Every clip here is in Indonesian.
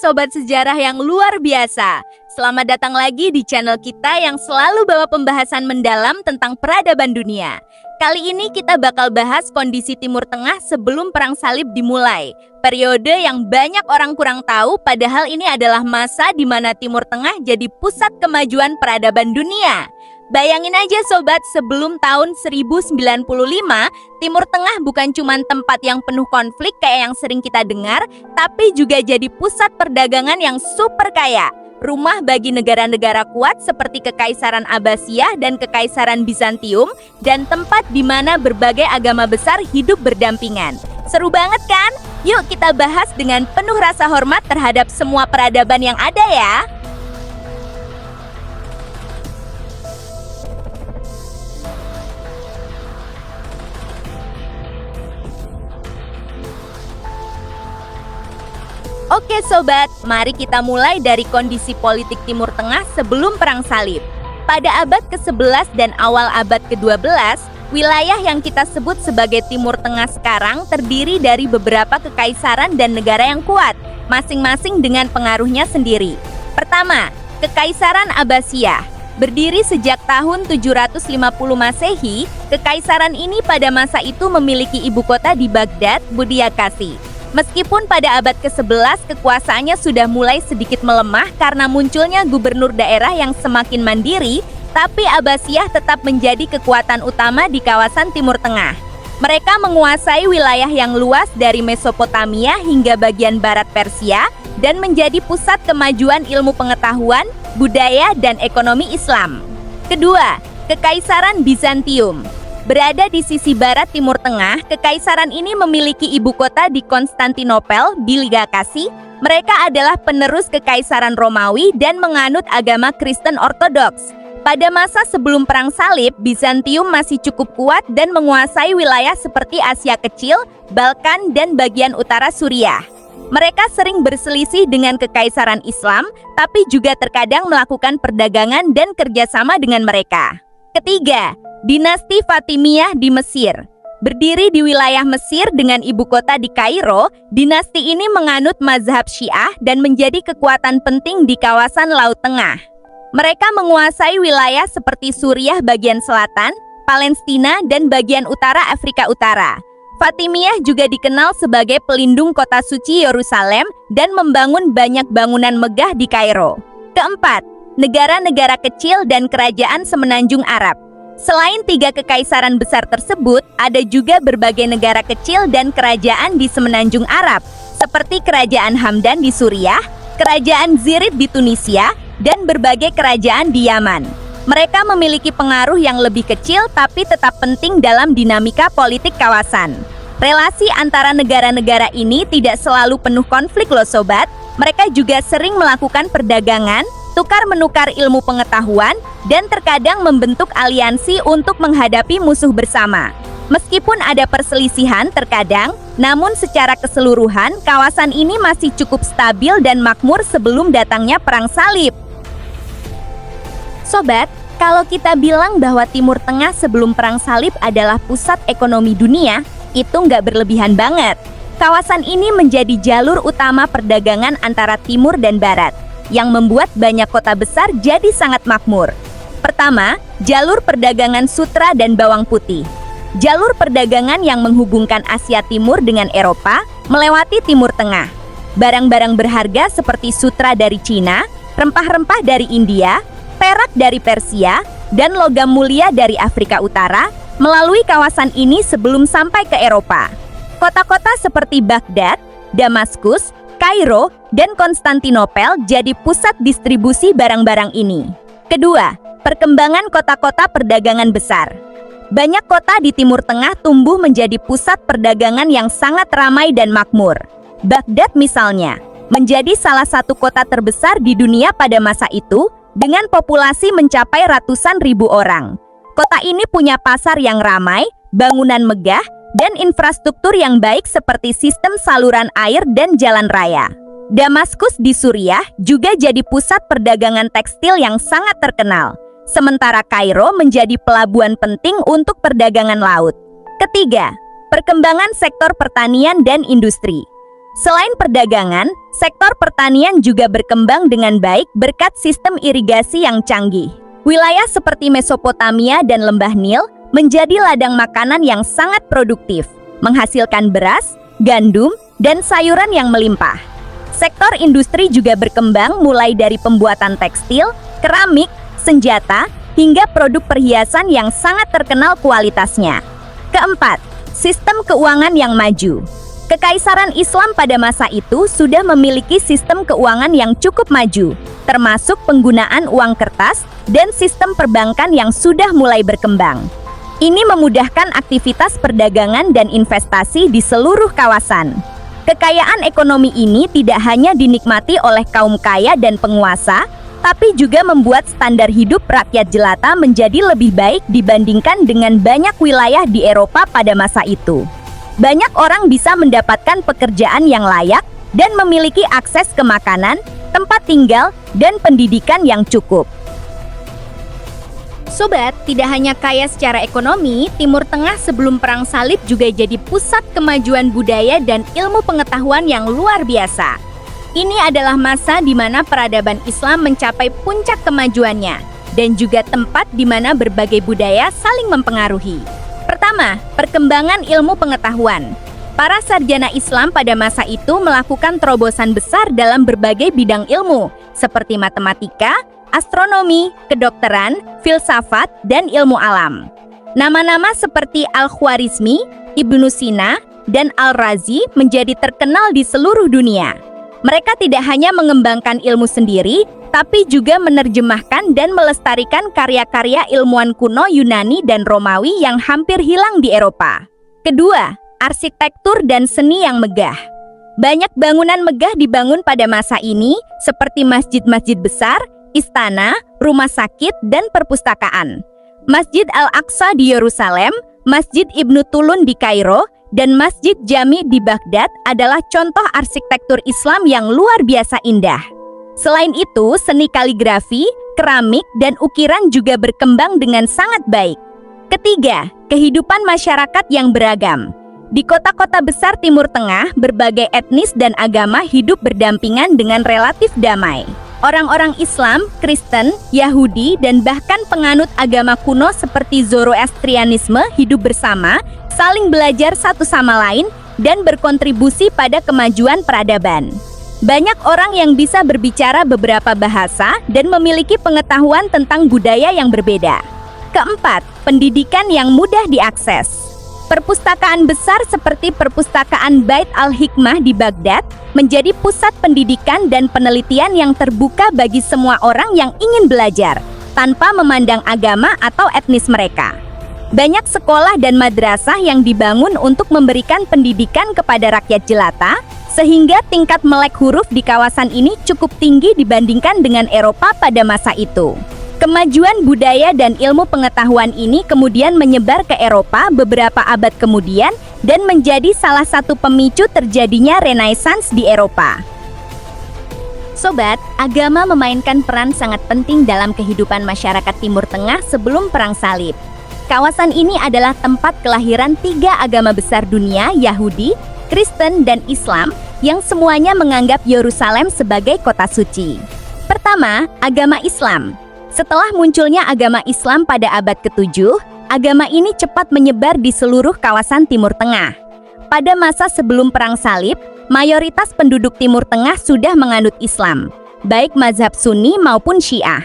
sobat sejarah yang luar biasa. Selamat datang lagi di channel kita yang selalu bawa pembahasan mendalam tentang peradaban dunia. Kali ini kita bakal bahas kondisi Timur Tengah sebelum Perang Salib dimulai. Periode yang banyak orang kurang tahu, padahal ini adalah masa di mana Timur Tengah jadi pusat kemajuan peradaban dunia. Bayangin aja sobat, sebelum tahun 1095, Timur Tengah bukan cuma tempat yang penuh konflik kayak yang sering kita dengar, tapi juga jadi pusat perdagangan yang super kaya. Rumah bagi negara-negara kuat seperti Kekaisaran Abbasiyah dan Kekaisaran Bizantium, dan tempat di mana berbagai agama besar hidup berdampingan. Seru banget kan? Yuk kita bahas dengan penuh rasa hormat terhadap semua peradaban yang ada ya. Oke sobat, mari kita mulai dari kondisi politik Timur Tengah sebelum Perang Salib. Pada abad ke-11 dan awal abad ke-12, wilayah yang kita sebut sebagai Timur Tengah sekarang terdiri dari beberapa kekaisaran dan negara yang kuat, masing-masing dengan pengaruhnya sendiri. Pertama, Kekaisaran Abbasiyah. Berdiri sejak tahun 750 Masehi, kekaisaran ini pada masa itu memiliki ibu kota di Baghdad, Budiakasi. Meskipun pada abad ke-11 kekuasaannya sudah mulai sedikit melemah karena munculnya gubernur daerah yang semakin mandiri, tapi Abbasiyah tetap menjadi kekuatan utama di kawasan Timur Tengah. Mereka menguasai wilayah yang luas dari Mesopotamia hingga bagian barat Persia dan menjadi pusat kemajuan ilmu pengetahuan, budaya, dan ekonomi Islam. Kedua, Kekaisaran Bizantium. Berada di sisi barat Timur Tengah, kekaisaran ini memiliki ibu kota di Konstantinopel, Biligakasi. Mereka adalah penerus kekaisaran Romawi dan menganut agama Kristen Ortodoks. Pada masa sebelum Perang Salib, Bizantium masih cukup kuat dan menguasai wilayah seperti Asia Kecil, Balkan, dan bagian utara Suriah. Mereka sering berselisih dengan kekaisaran Islam, tapi juga terkadang melakukan perdagangan dan kerjasama dengan mereka. Ketiga, Dinasti Fatimiyah di Mesir. Berdiri di wilayah Mesir dengan ibu kota di Kairo, dinasti ini menganut mazhab Syiah dan menjadi kekuatan penting di kawasan Laut Tengah. Mereka menguasai wilayah seperti Suriah bagian selatan, Palestina, dan bagian utara Afrika Utara. Fatimiyah juga dikenal sebagai pelindung kota suci Yerusalem dan membangun banyak bangunan megah di Kairo. Keempat, negara-negara kecil dan kerajaan semenanjung Arab. Selain tiga kekaisaran besar tersebut, ada juga berbagai negara kecil dan kerajaan di semenanjung Arab, seperti Kerajaan Hamdan di Suriah, Kerajaan Zirid di Tunisia, dan berbagai kerajaan di Yaman. Mereka memiliki pengaruh yang lebih kecil tapi tetap penting dalam dinamika politik kawasan. Relasi antara negara-negara ini tidak selalu penuh konflik loh sobat. Mereka juga sering melakukan perdagangan, tukar-menukar ilmu pengetahuan, dan terkadang membentuk aliansi untuk menghadapi musuh bersama. Meskipun ada perselisihan terkadang, namun secara keseluruhan kawasan ini masih cukup stabil dan makmur sebelum datangnya Perang Salib. Sobat, kalau kita bilang bahwa Timur Tengah sebelum Perang Salib adalah pusat ekonomi dunia, itu nggak berlebihan banget. Kawasan ini menjadi jalur utama perdagangan antara timur dan barat, yang membuat banyak kota besar jadi sangat makmur. Pertama, jalur perdagangan sutra dan bawang putih. Jalur perdagangan yang menghubungkan Asia Timur dengan Eropa melewati Timur Tengah. Barang-barang berharga seperti sutra dari Cina, rempah-rempah dari India, perak dari Persia, dan logam mulia dari Afrika Utara melalui kawasan ini sebelum sampai ke Eropa. Kota-kota seperti Baghdad, Damaskus, Kairo, dan Konstantinopel jadi pusat distribusi barang-barang ini. Kedua, perkembangan kota-kota perdagangan besar. Banyak kota di Timur Tengah tumbuh menjadi pusat perdagangan yang sangat ramai dan makmur. Baghdad misalnya, menjadi salah satu kota terbesar di dunia pada masa itu, dengan populasi mencapai ratusan ribu orang. Kota ini punya pasar yang ramai, bangunan megah, dan infrastruktur yang baik seperti sistem saluran air dan jalan raya. Damaskus di Suriah juga jadi pusat perdagangan tekstil yang sangat terkenal, sementara Kairo menjadi pelabuhan penting untuk perdagangan laut. Ketiga, perkembangan sektor pertanian dan industri. Selain perdagangan, sektor pertanian juga berkembang dengan baik berkat sistem irigasi yang canggih. Wilayah seperti Mesopotamia dan Lembah Nil menjadi ladang makanan yang sangat produktif, menghasilkan beras, gandum, dan sayuran yang melimpah. Sektor industri juga berkembang mulai dari pembuatan tekstil, keramik, senjata, hingga produk perhiasan yang sangat terkenal kualitasnya. Keempat, sistem keuangan yang maju. Kekaisaran Islam pada masa itu sudah memiliki sistem keuangan yang cukup maju, termasuk penggunaan uang kertas dan sistem perbankan yang sudah mulai berkembang. Ini memudahkan aktivitas perdagangan dan investasi di seluruh kawasan. Kekayaan ekonomi ini tidak hanya dinikmati oleh kaum kaya dan penguasa, tapi juga membuat standar hidup rakyat jelata menjadi lebih baik dibandingkan dengan banyak wilayah di Eropa pada masa itu. Banyak orang bisa mendapatkan pekerjaan yang layak dan memiliki akses ke makanan, tempat tinggal, dan pendidikan yang cukup. Sobat, tidak hanya kaya secara ekonomi, Timur Tengah sebelum Perang Salib juga jadi pusat kemajuan budaya dan ilmu pengetahuan yang luar biasa. Ini adalah masa di mana peradaban Islam mencapai puncak kemajuannya, dan juga tempat di mana berbagai budaya saling mempengaruhi. Pertama, perkembangan ilmu pengetahuan. Para sarjana Islam pada masa itu melakukan terobosan besar dalam berbagai bidang ilmu, seperti matematika, astronomi, kedokteran, filsafat, dan ilmu alam. Nama-nama seperti Al-Khwarizmi, Ibnu Sina, dan Al-Razi menjadi terkenal di seluruh dunia. Mereka tidak hanya mengembangkan ilmu sendiri, tapi juga menerjemahkan dan melestarikan karya-karya ilmuwan kuno Yunani dan Romawi yang hampir hilang di Eropa. Kedua, arsitektur dan seni yang megah. Banyak bangunan megah dibangun pada masa ini, seperti masjid-masjid besar, istana, rumah sakit, dan perpustakaan. Masjid Al-Aqsa di Yerusalem, Masjid Ibnu Tulun di Kairo, dan Masjid Jami di Baghdad adalah contoh arsitektur Islam yang luar biasa indah. Selain itu, seni kaligrafi, keramik, dan ukiran juga berkembang dengan sangat baik. Ketiga, kehidupan masyarakat yang beragam. Di kota-kota besar Timur Tengah, berbagai etnis dan agama hidup berdampingan dengan relatif damai. Orang-orang Islam, Kristen, Yahudi, dan bahkan penganut agama kuno seperti Zoroastrianisme hidup bersama, saling belajar satu sama lain, dan berkontribusi pada kemajuan peradaban. Banyak orang yang bisa berbicara beberapa bahasa dan memiliki pengetahuan tentang budaya yang berbeda. Keempat, pendidikan yang mudah diakses. Perpustakaan besar seperti Perpustakaan Bait al-Hikmah di Baghdad menjadi pusat pendidikan dan penelitian yang terbuka bagi semua orang yang ingin belajar, tanpa memandang agama atau etnis mereka. Banyak sekolah dan madrasah yang dibangun untuk memberikan pendidikan kepada rakyat jelata, sehingga tingkat melek huruf di kawasan ini cukup tinggi dibandingkan dengan Eropa pada masa itu. Kemajuan budaya dan ilmu pengetahuan ini kemudian menyebar ke Eropa beberapa abad kemudian dan menjadi salah satu pemicu terjadinya Renaissance di Eropa. Sobat, agama memainkan peran sangat penting dalam kehidupan masyarakat Timur Tengah sebelum Perang Salib. Kawasan ini adalah tempat kelahiran tiga agama besar dunia, Yahudi, Kristen, dan Islam, yang semuanya menganggap Yerusalem sebagai kota suci. Pertama, agama Islam. Setelah munculnya agama Islam pada abad ke-7, agama ini cepat menyebar di seluruh kawasan Timur Tengah. Pada masa sebelum Perang Salib, mayoritas penduduk Timur Tengah sudah menganut Islam, baik mazhab Sunni maupun Syiah.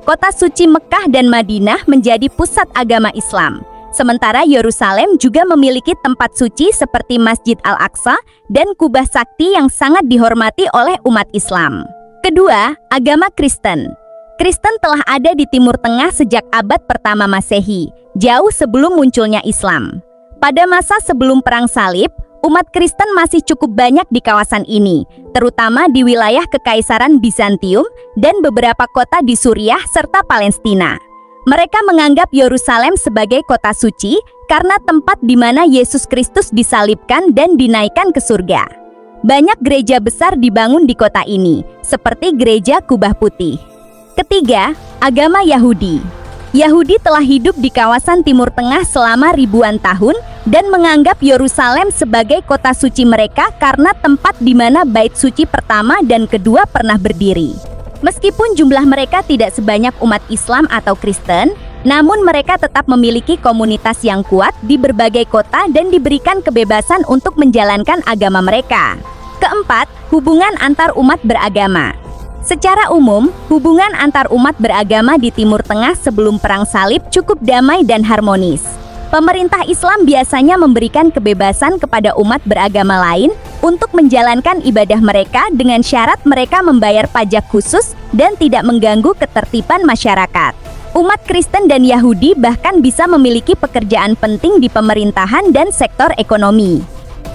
Kota suci Mekah dan Madinah menjadi pusat agama Islam, sementara Yerusalem juga memiliki tempat suci seperti Masjid Al-Aqsa dan Kubah Sakti yang sangat dihormati oleh umat Islam. Kedua, agama Kristen. Kristen telah ada di Timur Tengah sejak abad pertama Masehi, jauh sebelum munculnya Islam. Pada masa sebelum Perang Salib, umat Kristen masih cukup banyak di kawasan ini, terutama di wilayah Kekaisaran Bizantium dan beberapa kota di Suriah serta Palestina. Mereka menganggap Yerusalem sebagai kota suci karena tempat di mana Yesus Kristus disalibkan dan dinaikkan ke surga. Banyak gereja besar dibangun di kota ini, seperti Gereja Kubah Putih. Ketiga, agama Yahudi. Yahudi telah hidup di kawasan Timur Tengah selama ribuan tahun dan menganggap Yerusalem sebagai kota suci mereka karena tempat di mana bait suci pertama dan kedua pernah berdiri. Meskipun jumlah mereka tidak sebanyak umat Islam atau Kristen, namun mereka tetap memiliki komunitas yang kuat di berbagai kota dan diberikan kebebasan untuk menjalankan agama mereka. Keempat, hubungan antar umat beragama. Secara umum, hubungan antar umat beragama di Timur Tengah sebelum Perang Salib cukup damai dan harmonis. Pemerintah Islam biasanya memberikan kebebasan kepada umat beragama lain untuk menjalankan ibadah mereka dengan syarat mereka membayar pajak khusus dan tidak mengganggu ketertiban masyarakat. Umat Kristen dan Yahudi bahkan bisa memiliki pekerjaan penting di pemerintahan dan sektor ekonomi.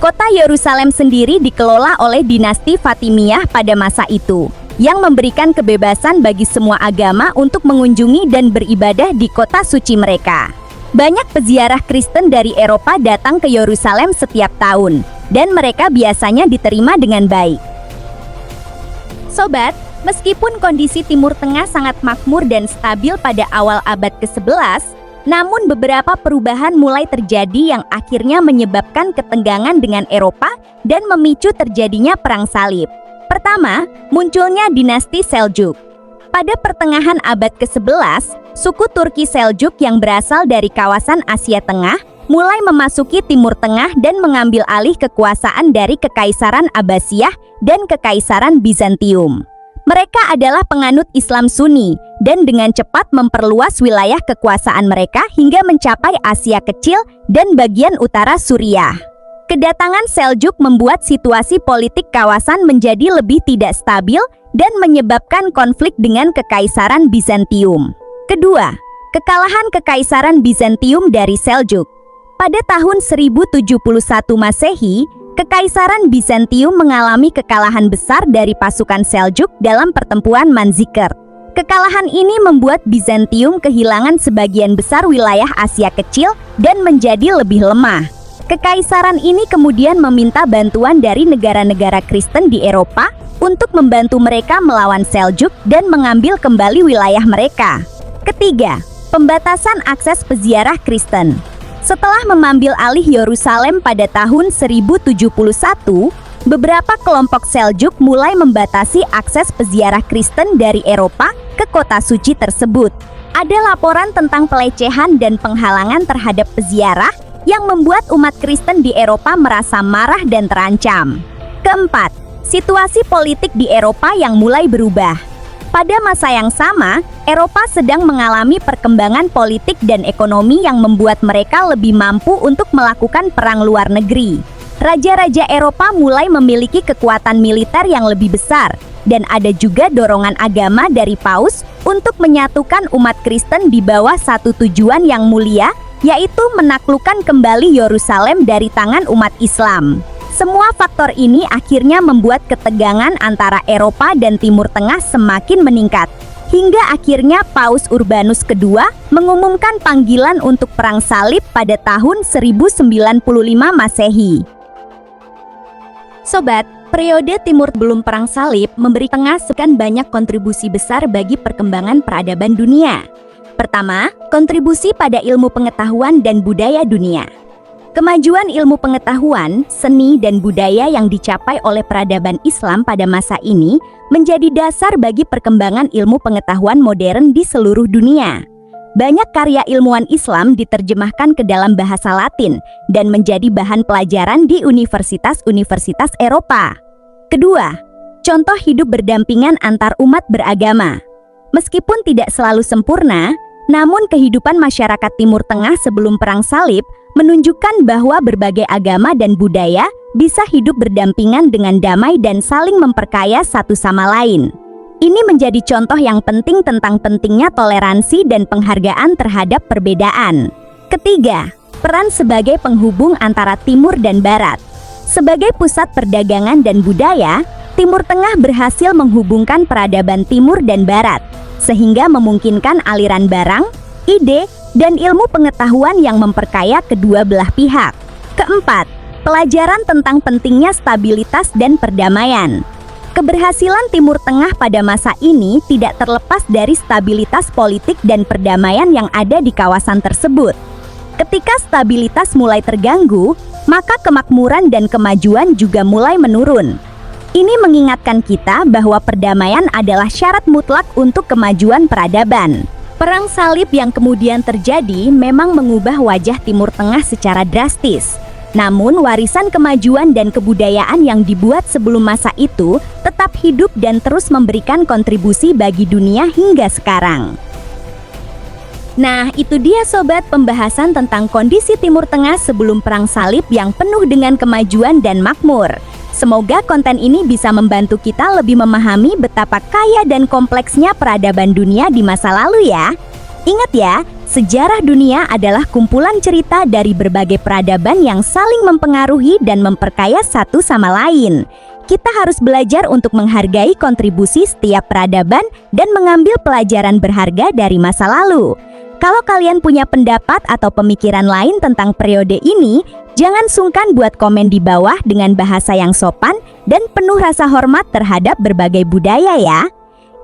Kota Yerusalem sendiri dikelola oleh dinasti Fatimiyah pada masa itu, yang memberikan kebebasan bagi semua agama untuk mengunjungi dan beribadah di kota suci mereka. Banyak peziarah Kristen dari Eropa datang ke Yerusalem setiap tahun, dan mereka biasanya diterima dengan baik. Sobat, meskipun kondisi Timur Tengah sangat makmur dan stabil pada awal abad ke-11, namun beberapa perubahan mulai terjadi yang akhirnya menyebabkan ketegangan dengan Eropa dan memicu terjadinya Perang Salib. Pertama, munculnya dinasti Seljuk. Pada pertengahan abad ke-11, suku Turki Seljuk yang berasal dari kawasan Asia Tengah mulai memasuki Timur Tengah dan mengambil alih kekuasaan dari Kekaisaran Abbasiyah dan Kekaisaran Bizantium. Mereka adalah penganut Islam Sunni dan dengan cepat memperluas wilayah kekuasaan mereka hingga mencapai Asia Kecil dan bagian utara Suriah. Kedatangan Seljuk membuat situasi politik kawasan menjadi lebih tidak stabil dan menyebabkan konflik dengan Kekaisaran Bizantium. Kedua, kekalahan Kekaisaran Bizantium dari Seljuk. Pada tahun 1071 Masehi, Kekaisaran Bizantium mengalami kekalahan besar dari pasukan Seljuk dalam pertempuran Manzikert. Kekalahan ini membuat Bizantium kehilangan sebagian besar wilayah Asia Kecil dan menjadi lebih lemah. Kekaisaran ini kemudian meminta bantuan dari negara-negara Kristen di Eropa untuk membantu mereka melawan Seljuk dan mengambil kembali wilayah mereka. Ketiga, pembatasan akses peziarah Kristen. Setelah mengambil alih Yerusalem pada tahun 1071, beberapa kelompok Seljuk mulai membatasi akses peziarah Kristen dari Eropa ke kota suci tersebut. Ada laporan tentang pelecehan dan penghalangan terhadap peziarah yang membuat umat Kristen di Eropa merasa marah dan terancam. Keempat, situasi politik di Eropa yang mulai berubah. Pada masa yang sama, Eropa sedang mengalami perkembangan politik dan ekonomi yang membuat mereka lebih mampu untuk melakukan perang luar negeri. Raja-raja Eropa mulai memiliki kekuatan militer yang lebih besar, dan ada juga dorongan agama dari Paus untuk menyatukan umat Kristen di bawah satu tujuan yang mulia, yaitu menaklukkan kembali Yerusalem dari tangan umat Islam. Semua faktor ini akhirnya membuat ketegangan antara Eropa dan Timur Tengah semakin meningkat, hingga akhirnya Paus Urbanus II mengumumkan panggilan untuk Perang Salib pada tahun 1095 Masehi. Sobat, periode Timur belum Perang Salib memberi Tengah sekian banyak kontribusi besar bagi perkembangan peradaban dunia. Pertama, kontribusi pada ilmu pengetahuan dan budaya dunia. Kemajuan ilmu pengetahuan, seni, dan budaya yang dicapai oleh peradaban Islam pada masa ini menjadi dasar bagi perkembangan ilmu pengetahuan modern di seluruh dunia. Banyak karya ilmuwan Islam diterjemahkan ke dalam bahasa Latin dan menjadi bahan pelajaran di universitas-universitas Eropa. Kedua, contoh hidup berdampingan antar umat beragama. Meskipun tidak selalu sempurna, namun kehidupan masyarakat Timur Tengah sebelum Perang Salib menunjukkan bahwa berbagai agama dan budaya bisa hidup berdampingan dengan damai dan saling memperkaya satu sama lain. Ini menjadi contoh yang penting tentang pentingnya toleransi dan penghargaan terhadap perbedaan. Ketiga, peran sebagai penghubung antara Timur dan Barat. Sebagai pusat perdagangan dan budaya, Timur Tengah berhasil menghubungkan peradaban Timur dan Barat, sehingga memungkinkan aliran barang, ide, dan ilmu pengetahuan yang memperkaya kedua belah pihak. Keempat, pelajaran tentang pentingnya stabilitas dan perdamaian. Keberhasilan Timur Tengah pada masa ini tidak terlepas dari stabilitas politik dan perdamaian yang ada di kawasan tersebut. Ketika stabilitas mulai terganggu, maka kemakmuran dan kemajuan juga mulai menurun. Ini mengingatkan kita bahwa perdamaian adalah syarat mutlak untuk kemajuan peradaban. Perang salib yang kemudian terjadi memang mengubah wajah Timur Tengah secara drastis. Namun warisan kemajuan dan kebudayaan yang dibuat sebelum masa itu tetap hidup dan terus memberikan kontribusi bagi dunia hingga sekarang. Nah, itu dia sobat pembahasan tentang kondisi Timur Tengah sebelum Perang Salib yang penuh dengan kemajuan dan makmur. Semoga konten ini bisa membantu kita lebih memahami betapa kaya dan kompleksnya peradaban dunia di masa lalu ya. Ingat ya, sejarah dunia adalah kumpulan cerita dari berbagai peradaban yang saling mempengaruhi dan memperkaya satu sama lain. Kita harus belajar untuk menghargai kontribusi setiap peradaban dan mengambil pelajaran berharga dari masa lalu. Kalau kalian punya pendapat atau pemikiran lain tentang periode ini, jangan sungkan buat komen di bawah dengan bahasa yang sopan dan penuh rasa hormat terhadap berbagai budaya ya.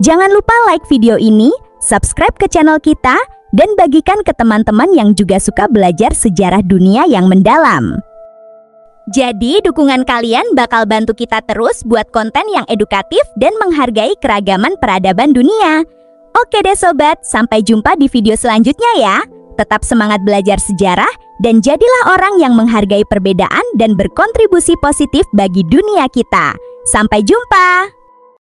Jangan lupa like video ini, subscribe ke channel kita, dan bagikan ke teman-teman yang juga suka belajar sejarah dunia yang mendalam. Jadi dukungan kalian bakal bantu kita terus buat konten yang edukatif dan menghargai keragaman peradaban dunia. Oke deh sobat, sampai jumpa di video selanjutnya ya. Tetap semangat belajar sejarah dan jadilah orang yang menghargai perbedaan dan berkontribusi positif bagi dunia kita. Sampai jumpa!